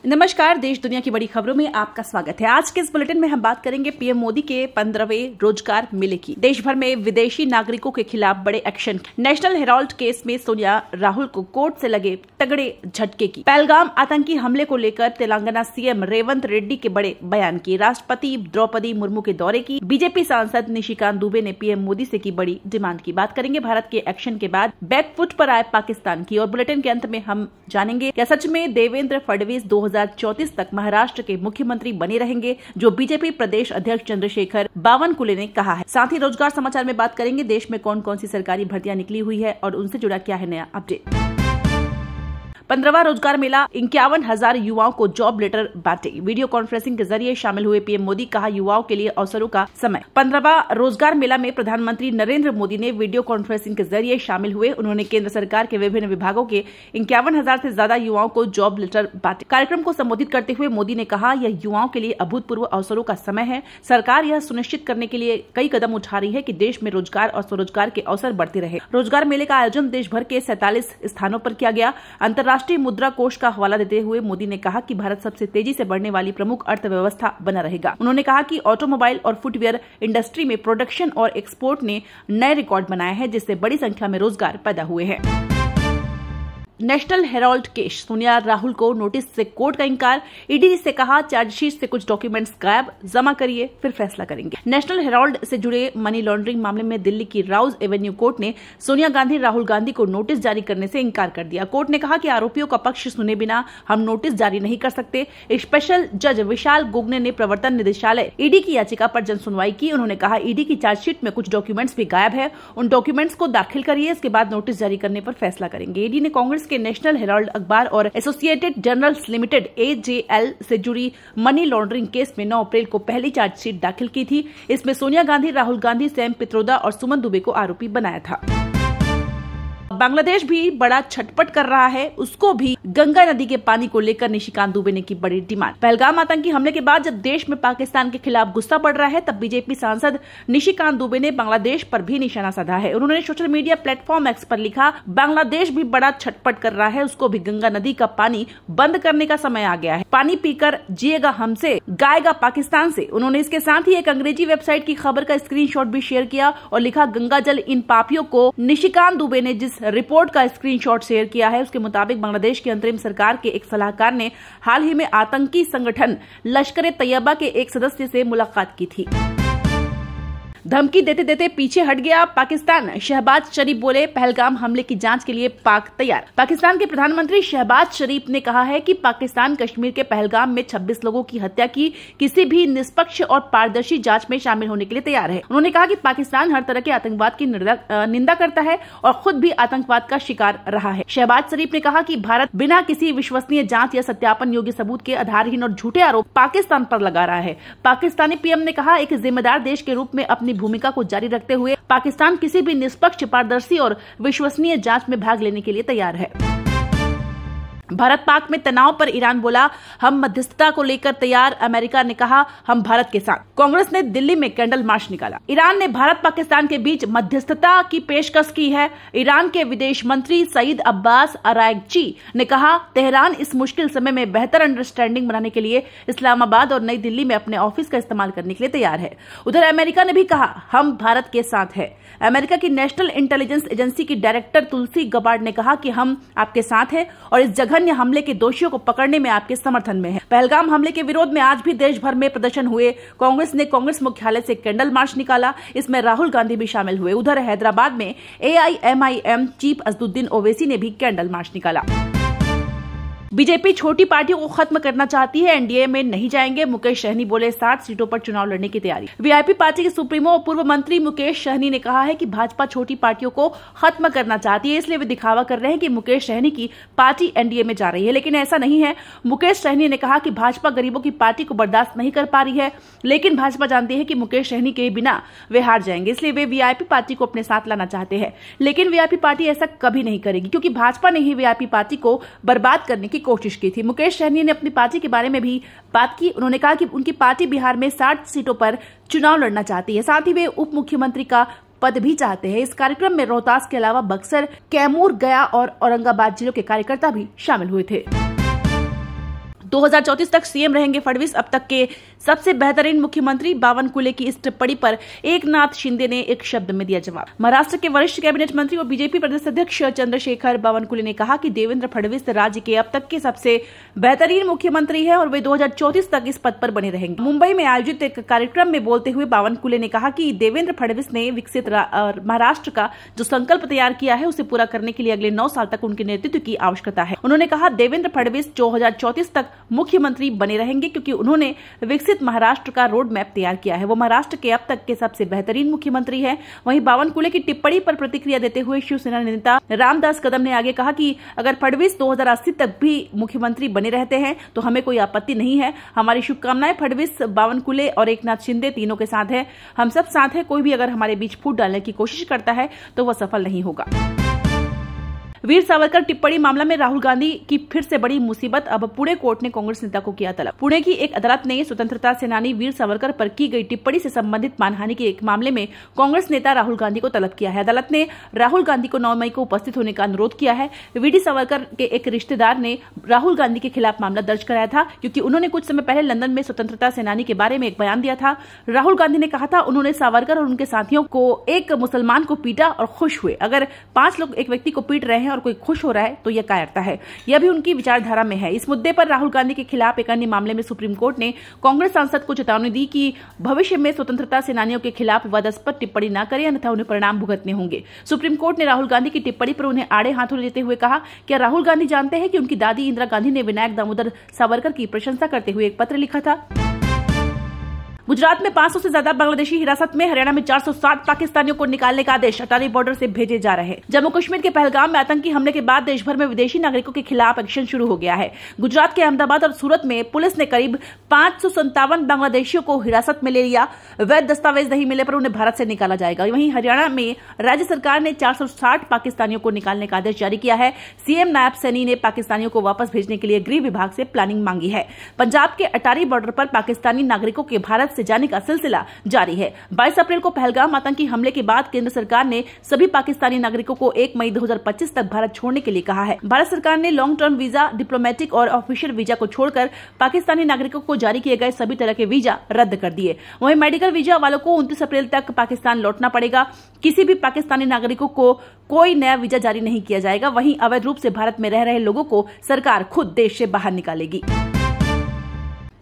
नमस्कार, देश दुनिया की बड़ी खबरों में आपका स्वागत है। आज के इस बुलेटिन में हम बात करेंगे पीएम मोदी के 15वें रोजगार मेले की। देश भर में विदेशी नागरिकों के खिलाफ बड़े एक्शन। नेशनल हेराल्ड केस में सोनिया राहुल को कोर्ट से लगे तगड़े झटके की। पहलगाम आतंकी हमले को लेकर तेलंगाना सीएम रेवंत रेड्डी के बड़े बयान की। राष्ट्रपति द्रौपदी मुर्मू के दौरे की। बीजेपी सांसद निशिकांत दुबे ने पीएम मोदी से की बड़ी डिमांड की। बात करेंगे भारत के एक्शन के बाद बैकफुट पर आए पाकिस्तान की। और बुलेटिन के अंत में हम जानेंगे क्या सच में देवेंद्र फडणवीस 2034 तक महाराष्ट्र के मुख्यमंत्री बने रहेंगे, जो बीजेपी प्रदेश अध्यक्ष चंद्रशेखर बावनकुले ने कहा है। साथ ही रोजगार समाचार में बात करेंगे देश में कौन कौन सी सरकारी भर्तियां निकली हुई है और उनसे जुड़ा क्या है नया अपडेट। 15वां रोजगार मेला 51,000 युवाओं को जॉब लेटर बांटे। वीडियो कॉन्फ्रेंसिंग के जरिए शामिल हुए पीएम मोदी, कहा युवाओं के लिए अवसरों का समय। 15वां रोजगार मेला में प्रधानमंत्री नरेंद्र मोदी ने वीडियो कॉन्फ्रेंसिंग के जरिए शामिल हुए। उन्होंने केंद्र सरकार के विभिन्न विभागों के 51,000 से ज्यादा युवाओं को जॉब लेटर बांटे। कार्यक्रम को संबोधित करते हुए मोदी ने कहा, यह युवाओं के लिए अभूतपूर्व अवसरों का समय है। सरकार यह सुनिश्चित करने के लिए कई कदम उठा रही है कि देश में रोजगार और स्वरोजगार के अवसर बढ़ते रहे। रोजगार मेले का आयोजन देश भर के 47 स्थानों पर किया गया। राष्ट्रीय मुद्रा कोष का हवाला देते हुए मोदी ने कहा कि भारत सबसे तेजी से बढ़ने वाली प्रमुख अर्थव्यवस्था बना रहेगा। उन्होंने कहा कि ऑटोमोबाइल और फुटवेयर इंडस्ट्री में प्रोडक्शन और एक्सपोर्ट ने नए रिकॉर्ड बनाए हैं, जिससे बड़ी संख्या में रोजगार पैदा हुए हैं। National Herald case, Sonia Rahul को नोटिस से कोर्ट का इंकार। ईडी से कहा चार्जशीट से कुछ डॉक्यूमेंट्स गायब, जमा करिए फिर फैसला करेंगे। नेशनल हेराल्ड से जुड़े मनी लॉन्ड्रिंग मामले में दिल्ली की राउज एवेन्यू कोर्ट ने सोनिया गांधी राहुल गांधी को नोटिस जारी करने से इंकार कर दिया। कोर्ट ने कहा कि आरोपियों का पक्ष सुने बिना हम नोटिस जारी नहीं कर सकते। स्पेशल जज विशाल गोगने ने प्रवर्तन निदेशालय ईडी की याचिका पर जन सुनवाई की। उन्होंने कहा ईडी की चार्जशीट में कुछ डॉक्यूमेंट्स भी गायब है, उन डॉक्यूमेंट्स को दाखिल करिए, इसके बाद नोटिस जारी करने पर फैसला करेंगे। ईडी ने कांग्रेस के नेशनल हेराल्ड अखबार और एसोसिएटेड जर्नल्स लिमिटेड AJL से जुड़ी मनी लॉन्ड्रिंग केस में 9 अप्रैल को पहली चार्जशीट दाखिल की थी। इसमें सोनिया गांधी, राहुल गांधी, सैम पित्रोदा और सुमन दुबे को आरोपी बनाया था। बांग्लादेश भी बड़ा छटपट कर रहा है, उसको भी गंगा नदी के पानी को लेकर निशिकांत दुबे ने की बड़ी डिमांड। पहलगाम आतंकी हमले के बाद जब देश में पाकिस्तान के खिलाफ गुस्सा बढ़ रहा है, तब बीजेपी सांसद निशिकांत दुबे ने बांग्लादेश पर भी निशाना साधा है। उन्होंने सोशल मीडिया प्लेटफॉर्म एक्स पर लिखा, बांग्लादेश भी बड़ा छटपट कर रहा है, उसको भी गंगा नदी का पानी बंद करने का समय आ गया है। पानी पीकर जिएगा हमसे, गाएगा पाकिस्तान से। उन्होंने इसके साथ ही एक अंग्रेजी वेबसाइट की खबर का स्क्रीनशॉट भी शेयर किया और लिखा, गंगा जल इन पापियों को। निशिकांत दुबे ने जिस रिपोर्ट का स्क्रीनशॉट शेयर किया है, उसके मुताबिक बांग्लादेश की अंतरिम सरकार के एक सलाहकार ने हाल ही में आतंकी संगठन लश्कर-ए-तैयबा के एक सदस्य से मुलाकात की थी। धमकी देते देते पीछे हट गया पाकिस्तान, शहबाज शरीफ बोले, पहलगाम हमले की जांच के लिए पाक तैयार। पाकिस्तान के प्रधानमंत्री शहबाज शरीफ ने कहा है कि पाकिस्तान कश्मीर के पहलगाम में 26 लोगों की हत्या की किसी भी निष्पक्ष और पारदर्शी जांच में शामिल होने के लिए तैयार है। उन्होंने कहा कि पाकिस्तान हर तरह के आतंकवाद की निंदा करता है और खुद भी आतंकवाद का शिकार रहा है। शहबाज शरीफ ने कहा कि भारत बिना किसी विश्वसनीय जांच या सत्यापन योग्य सबूत के आधारहीन और झूठे आरोप पाकिस्तान पर लगा रहा है। पाकिस्तानी पीएम ने कहा, एक जिम्मेदार देश के रूप में अपनी भूमिका को जारी रखते हुए पाकिस्तान किसी भी निष्पक्ष, पारदर्शी और विश्वसनीय जांच में भाग लेने के लिए तैयार है। भारत पाक में तनाव पर ईरान बोला, हम मध्यस्थता को लेकर तैयार। अमेरिका ने कहा, हम भारत के साथ। कांग्रेस ने दिल्ली में कैंडल मार्च निकाला। ईरान ने भारत पाकिस्तान के बीच मध्यस्थता की पेशकश की है। ईरान के विदेश मंत्री सईद अब्बास अरागची ने कहा, तेहरान इस मुश्किल समय में बेहतर अंडरस्टैंडिंग बनाने के लिए इस्लामाबाद और नई दिल्ली में अपने ऑफिस का इस्तेमाल करने के लिए तैयार है। उधर अमेरिका ने भी कहा, हम भारत के साथ है। अमेरिका की नेशनल इंटेलिजेंस एजेंसी की डायरेक्टर तुलसी गबार्ड ने कहा कि हम आपके साथ हैं और इस जघन्य हमले के दोषियों को पकड़ने में आपके समर्थन में है। पहलगाम हमले के विरोध में आज भी देश भर में प्रदर्शन हुए। कांग्रेस ने कांग्रेस मुख्यालय से कैंडल मार्च निकाला, इसमें राहुल गांधी भी शामिल हुए। उधर हैदराबाद में AIMIM चीफ असदुद्दीन ओवैसी ने भी कैंडल मार्च निकाला। बीजेपी छोटी पार्टियों को खत्म करना चाहती है, एनडीए में नहीं जाएंगे, मुकेश सहनी बोले। 60 सीटों पर चुनाव लड़ने की तैयारी। वीआईपी पार्टी के सुप्रीमो और पूर्व मंत्री मुकेश सहनी ने कहा है कि भाजपा छोटी पार्टियों को खत्म करना चाहती है, इसलिए वे दिखावा कर रहे हैं कि मुकेश सहनी की पार्टी एनडीए में जा रही है, लेकिन ऐसा नहीं है। मुकेश सहनी ने कहा कि भाजपा गरीबों की पार्टी को बर्दाश्त नहीं कर पा रही है, लेकिन भाजपा जानती है कि मुकेश सहनी के बिना वे हार जाएंगे, इसलिए वे वीआईपी पार्टी को अपने साथ लाना चाहते हैं। लेकिन वीआईपी पार्टी ऐसा कभी नहीं करेगी, क्योंकि भाजपा ने ही वीआईपी पार्टी को बर्बाद करने की कोशिश की थी। मुकेश सहनी ने अपनी पार्टी के बारे में भी बात की। उन्होंने कहा कि उनकी पार्टी बिहार में 60 सीटों पर चुनाव लड़ना चाहती है, साथ ही वे उप मुख्यमंत्री का पद भी चाहते हैं। इस कार्यक्रम में रोहतास के अलावा बक्सर, कैमूर, गया और औरंगाबाद जिलों के कार्यकर्ता भी शामिल हुए थे। 2034 तक सीएम रहेंगे फडणवीस, अब तक के सबसे बेहतरीन मुख्यमंत्री। बावनकुले की इस टिप्पणी पर एकनाथ शिंदे ने एक शब्द में दिया जवाब। महाराष्ट्र के वरिष्ठ कैबिनेट मंत्री और बीजेपी प्रदेश अध्यक्ष चंद्रशेखर बावनकुले ने कहा कि देवेंद्र फडणवीस राज्य के अब तक के सबसे बेहतरीन मुख्यमंत्री है और वे 2034 तक इस पद पर बने रहेंगे। मुंबई में आयोजित एक कार्यक्रम में बोलते हुए बावनकुले ने कहा कि देवेंद्र फडणवीस ने विकसित महाराष्ट्र का जो संकल्प तैयार किया है उसे पूरा करने के लिए अगले 9 साल तक उनके नेतृत्व की आवश्यकता है। उन्होंने कहा देवेंद्र फडणवीस 2034 तक मुख्यमंत्री बने रहेंगे क्योंकि उन्होंने विकसित महाराष्ट्र का रोड मैप तैयार किया है। वो महाराष्ट्र के अब तक के सबसे बेहतरीन मुख्यमंत्री हैं। वहीं बावनकुले की टिप्पणी पर प्रतिक्रिया देते हुए शिवसेना नेता रामदास कदम ने आगे कहा कि अगर फडणवीस 2080 तक भी मुख्यमंत्री बने रहते हैं तो हमें कोई आपत्ति नहीं है। हमारी शुभकामनाएं फडणवीस, बावनकुले और एकनाथ शिंदे तीनों के साथ है। हम सब साथ हैं। कोई भी अगर हमारे बीच फूट डालने की कोशिश करता है तो वह सफल नहीं होगा। वीर सावरकर टिप्पणी मामला में राहुल गांधी की फिर से बड़ी मुसीबत। अब पुणे कोर्ट ने कांग्रेस नेता को किया तलब। पुणे की एक अदालत ने स्वतंत्रता सेनानी वीर सावरकर पर की गई टिप्पणी से संबंधित मानहानि के एक मामले में कांग्रेस नेता राहुल गांधी को तलब किया है। अदालत ने राहुल गांधी को 9 मई को उपस्थित होने का अनुरोध किया है। वीडी सावरकर के एक रिश्तेदार ने राहुल गांधी के खिलाफ मामला दर्ज कराया था क्योंकि उन्होंने कुछ समय पहले लंदन में स्वतंत्रता सेनानी के बारे में एक बयान दिया था। राहुल गांधी ने कहा था उन्होंने सावरकर और उनके साथियों को एक मुसलमान को पीटा और खुश हुए। अगर 5 लोग एक व्यक्ति को पीट रहे हैं और कोई खुश हो रहा है तो यह कायरता है। यह भी उनकी विचारधारा में है। इस मुद्दे पर राहुल गांधी के खिलाफ एक अन्य मामले में सुप्रीम कोर्ट ने कांग्रेस सांसद को चेतावनी दी कि भविष्य में स्वतंत्रता सेनानियों के खिलाफ विवादास्पद टिप्पणी न करें अन्यथा उन्हें परिणाम भुगतने होंगे। सुप्रीम कोर्ट ने राहुल गांधी की टिप्पणी पर उन्हें आड़े हाथों लेते हुए कहा, क्या राहुल गांधी जानते हैं कि उनकी दादी इंदिरा गांधी ने विनायक दामोदर सावरकर की प्रशंसा करते हुए एक पत्र लिखा था। गुजरात में 500 से ज्यादा बांग्लादेशी हिरासत में, हरियाणा में 460 पाकिस्तानियों को निकालने का आदेश, अटारी बॉर्डर से भेजे जा रहे हैं। जम्मू कश्मीर के पहलगाम में आतंकी हमले के बाद देश भर में विदेशी नागरिकों के खिलाफ एक्शन शुरू हो गया है। गुजरात के अहमदाबाद और सूरत में पुलिस ने करीब 557 बांग्लादेशियों को हिरासत में ले लिया। वैध दस्तावेज नहीं मिले पर उन्हें भारत से निकाला जाएगा। वहीं हरियाणा में राज्य सरकार ने 460 पाकिस्तानियों को निकालने का आदेश जारी किया है। सीएम नायब सैनी ने पाकिस्तानियों को वापस भेजने के लिए गृह विभाग से प्लानिंग मांगी है। पंजाब के अटारी बॉर्डर पर पाकिस्तानी नागरिकों के भारत से जाने का सिलसिला जारी है। 22 अप्रैल को पहलगाम आतंकी हमले के बाद केंद्र सरकार ने सभी पाकिस्तानी नागरिकों को 1 मई 2025 तक भारत छोड़ने के लिए कहा है। भारत सरकार ने लॉन्ग टर्म वीजा, डिप्लोमेटिक और ऑफिशियल वीजा को छोड़कर पाकिस्तानी नागरिकों को जारी किए गए सभी तरह के वीजा रद्द कर दिए। वहीं मेडिकल वीजा वालों को 29 अप्रैल तक पाकिस्तान लौटना पड़ेगा। किसी भी पाकिस्तानी नागरिकों को कोई नया वीजा जारी नहीं किया जाएगा। वहीं अवैध रूप से भारत में रह रहे लोगों को सरकार खुद देश से बाहर निकालेगी।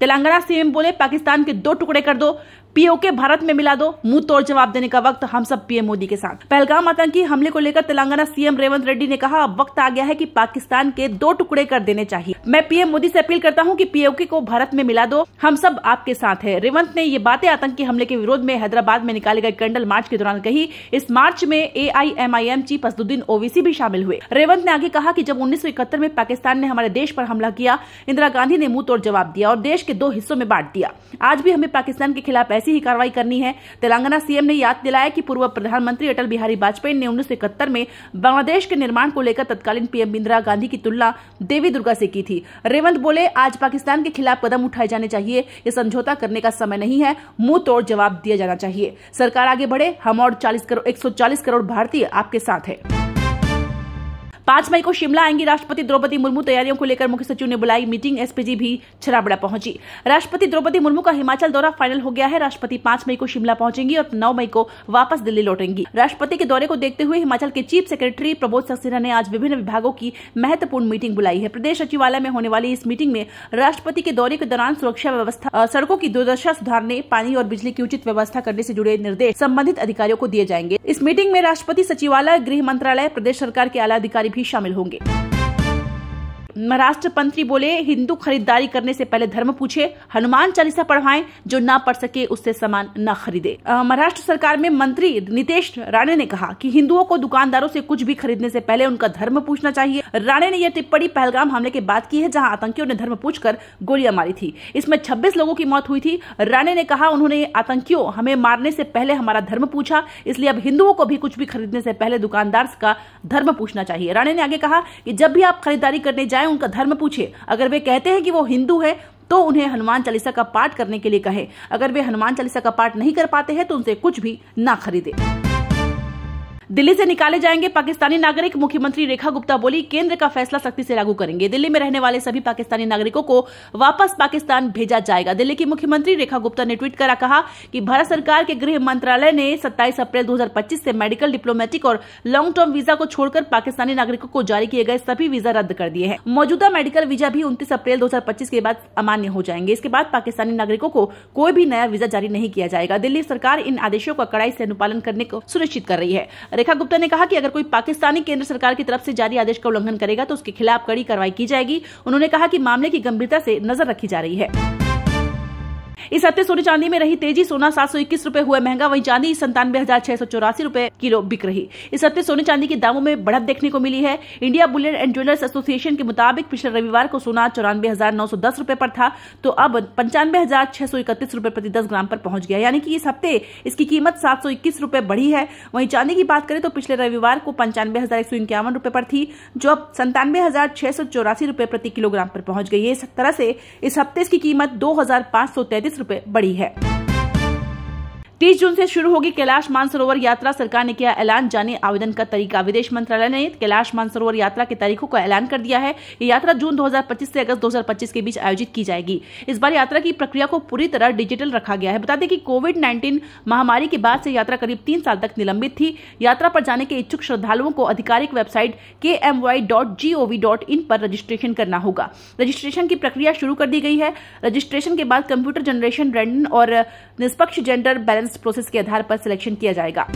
तेलंगाना सीएम बोले, पाकिस्तान के 2 टुकड़े कर दो, पीओके भारत में मिला दो। मुंह तोड़ जवाब देने का वक्त हम सब पीएम मोदी के साथ। पहलगाम आतंकी हमले को लेकर तेलंगाना सीएम रेवंत रेड्डी ने कहा, अब वक्त आ गया है कि पाकिस्तान के 2 टुकड़े कर देने चाहिए। मैं पीएम मोदी से अपील करता हूं कि पीओके को भारत में मिला दो, हम सब आपके साथ हैं। रेवंत ने ये बातें आतंकी हमले के विरोध में हैदराबाद में निकाले गए कैंडल मार्च के दौरान कही। इस मार्च में AIMIM चीफ असदुद्दीन ओवैसी भी शामिल हुए। रेवंत ने आगे कहा कि जब 1971 में पाकिस्तान ने हमारे देश पर हमला किया, इंदिरा गांधी ने मुंह तोड़ जवाब दिया और देश के 2 हिस्सों में बांट दिया। आज भी हमें पाकिस्तान के खिलाफ ऐसी ही कार्रवाई करनी है। तेलंगाना सीएम ने याद दिलाया कि पूर्व प्रधानमंत्री अटल बिहारी वाजपेयी ने 1971 में बांग्लादेश के निर्माण को लेकर तत्कालीन पीएम इंदिरा गांधी की तुलना देवी दुर्गा से की थी। रेवंत बोले, आज पाकिस्तान के खिलाफ कदम उठाए जाने चाहिए। ये समझौता करने का समय नहीं है, मुंह तोड़ जवाब दिया जाना चाहिए। सरकार आगे बढ़े, हम और 140 करोड़ भारतीय आपके साथ है। 5 मई को शिमला आएंगी राष्ट्रपति द्रौपदी मुर्मू। तैयारियों को लेकर मुख्य सचिव ने बुलाई मीटिंग। एसपीजी भी छराबड़ा पहुंची। राष्ट्रपति द्रौपदी मुर्मू का हिमाचल दौरा फाइनल हो गया है। राष्ट्रपति 5 मई को शिमला पहुंचेंगी और 9 मई को वापस दिल्ली लौटेंगी। राष्ट्रपति के दौरे को देखते हुए हिमाचल के चीफ सेक्रेटरी प्रबोध सक्सेना ने आज विभिन्न विभागों की महत्वपूर्ण मीटिंग बुलाई है। प्रदेश सचिवालय में होने वाली इस मीटिंग में राष्ट्रपति के दौरे के दौरान सुरक्षा व्यवस्था, सड़कों की दुर्दशा सुधारने, पानी और बिजली की उचित व्यवस्था करने से जुड़े निर्देश संबंधित अधिकारियों को दिए जाएंगे। इस मीटिंग में राष्ट्रपति सचिवालय, गृह मंत्रालय, प्रदेश सरकार के आला अधिकारी भी शामिल होंगे। महाराष्ट्र मंत्री बोले, हिंदू खरीदारी करने से पहले धर्म पूछे, हनुमान चालीसा पढ़वाएं, जो ना पढ़ सके उससे सामान न खरीदे। महाराष्ट्र सरकार में मंत्री नितेश राणे ने कहा कि हिंदुओं को दुकानदारों से कुछ भी खरीदने से पहले उनका धर्म पूछना चाहिए। राणे ने यह टिप्पणी पहलगाम हमले के बाद की है, जहां आतंकियों ने धर्म पूछकर गोलियां मारी थी। इसमें 26 लोगों की मौत हुई थी। राणे ने कहा, उन्होंने आतंकियों हमें मारने से पहले हमारा धर्म पूछा, इसलिए अब हिंदुओं को भी कुछ भी खरीदने से पहले दुकानदार का धर्म पूछना चाहिए। राणे ने आगे कहा कि जब भी आप खरीदारी करने जाएं, उनका धर्म पूछे। अगर वे कहते हैं कि वो हिंदू है तो उन्हें हनुमान चालीसा का पाठ करने के लिए कहें। अगर वे हनुमान चालीसा का पाठ नहीं कर पाते हैं तो उनसे कुछ भी ना खरीदे। दिल्ली से निकाले जाएंगे पाकिस्तानी नागरिक, मुख्यमंत्री रेखा गुप्ता बोली केंद्र का फैसला सख्ती से लागू करेंगे। दिल्ली में रहने वाले सभी पाकिस्तानी नागरिकों को वापस पाकिस्तान भेजा जाएगा। दिल्ली की मुख्यमंत्री रेखा गुप्ता ने ट्वीट कर कहा कि भारत सरकार के गृह मंत्रालय ने 27 अप्रैल 2025 से मेडिकल, डिप्लोमेटिक और लॉन्ग टर्म वीजा को छोड़कर पाकिस्तानी नागरिकों को जारी किए गए सभी वीजा रद्द कर दिए हैं। मौजूदा मेडिकल वीजा भी 29 अप्रैल 2025 के बाद अमान्य हो जाएंगे। इसके बाद पाकिस्तानी नागरिकों को कोई भी नया वीजा जारी नहीं किया जाएगा। दिल्ली सरकार इन आदेशों का कड़ाई से अनुपालन करने को सुनिश्चित कर रही है। रेखा गुप्ता ने कहा कि अगर कोई पाकिस्तानी केंद्र सरकार की तरफ से जारी आदेश का उल्लंघन करेगा तो उसके खिलाफ कड़ी कार्रवाई की जाएगी। उन्होंने कहा कि मामले की गंभीरता से नजर रखी जा रही है। इस हफ्ते सोने चांदी में रही तेजी, सोना 721 रुपए हुआ महंगा, वहीं चांदी 97,684 रुपए किलो बिक रही। इस हफ्ते सोने चांदी के दामों में बढ़त देखने को मिली है। India Boolean and jewellers association के मुताबिक पिछले रविवार को सोना 94,910 रुपए पर था, तो अब 95,631 रुपए प्रति 10 ग्राम पर पहुंच गया, यानी कि इस हफ्ते इसकी कीमत 721 रुपए बढ़ी है। वहीं चांदी की बात करें तो पिछले रविवार को 95,151 रुपए पर थी, जो अब 97,684 रुपए प्रति किलोग्राम पर पहुंच गई है। इस तरह से इस हफ्ते इसकी कीमत 2,533 रुपए बढ़ी है। 30 जून से शुरू होगी कैलाश मानसरोवर यात्रा, सरकार ने किया ऐलान, जाने आवेदन का तरीका। विदेश मंत्रालय ने कैलाश मानसरोवर यात्रा की तारीखों का ऐलान कर दिया है। ये यात्रा जून 2025 से अगस्त 2025 के बीच आयोजित की जाएगी। इस बार यात्रा की प्रक्रिया को पूरी तरह डिजिटल रखा गया है। बता दें कि कोविड-19 महामारी के बाद से यात्रा करीब 3 साल तक निलंबित थी। यात्रा पर जाने के इच्छुक श्रद्धालुओं को आधिकारिक वेबसाइट kmy.gov.in पर रजिस्ट्रेशन करना होगा। रजिस्ट्रेशन की प्रक्रिया शुरू कर दी गई है। रजिस्ट्रेशन के बाद कंप्यूटर जनरेशन, रैंडम और निष्पक्ष जेंडर बैलेंस प्रोसेस के आधार पर सिलेक्शन किया जाएगा।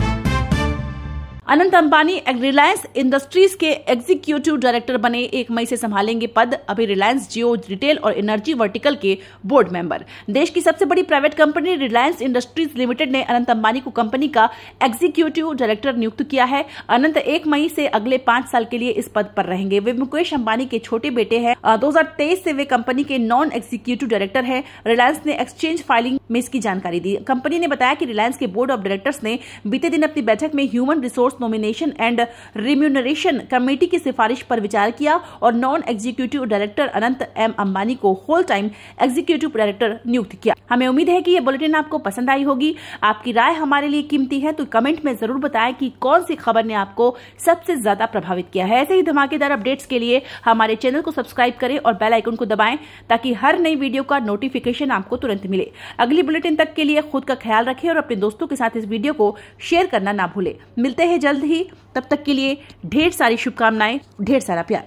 अनंत अंबानी रिलायंस इंडस्ट्रीज के एग्जीक्यूटिव डायरेक्टर बने, 1 मई से संभालेंगे पद। अभी रिलायंस जियो, रिटेल और एनर्जी वर्टिकल के बोर्ड मेंबर। देश की सबसे बड़ी private company Reliance industries limited ने अनंत अंबानी को कंपनी का एग्जीक्यूटिव डायरेक्टर नियुक्त किया है। अनंत 1 मई से अगले 5 साल के लिए इस पद पर रहेंगे। वे मुकेश अंबानी के छोटे बेटे हैं। 2023 से वे कंपनी के नॉन एग्जीक्यूटिव डायरेक्टर हैं। रिलायंस ने एक्सचेंज फाइलिंग में इसकी जानकारी दी। कंपनी ने बताया कि रिलायंस के बोर्ड ऑफ डायरेक्टर्स ने बीते दिन अपनी बैठक में human resource nomination and remuneration committee की सिफारिश पर विचार किया और नॉन एग्जीक्यूटिव डायरेक्टर अनंत एम अंबानी को होल टाइम एग्जीक्यूटिव डायरेक्टर नियुक्त किया। हमें उम्मीद है कि ये बुलेटिन आपको पसंद आई होगी। आपकी राय हमारे लिए कीमती है, तो कमेंट में जरूर बताएं कि कौन सी खबर ने आपको सबसे ज्यादा प्रभावित किया है। ऐसे ही धमाकेदार अपडेट्स के लिए हमारे चैनल को सब्सक्राइब करें और बेल आइकन को दबाएं, ताकि हर नई वीडियो का नोटिफिकेशन आपको तुरंत मिले। अगली बुलेटिन तक के लिए खुद का ख्याल रखें और अपने दोस्तों के साथ इस वीडियो को शेयर करना ना भूलें। मिलते हैं जल्द ही, तब तक के लिए ढेर सारी शुभकामनाएं, ढेर सारा प्यार।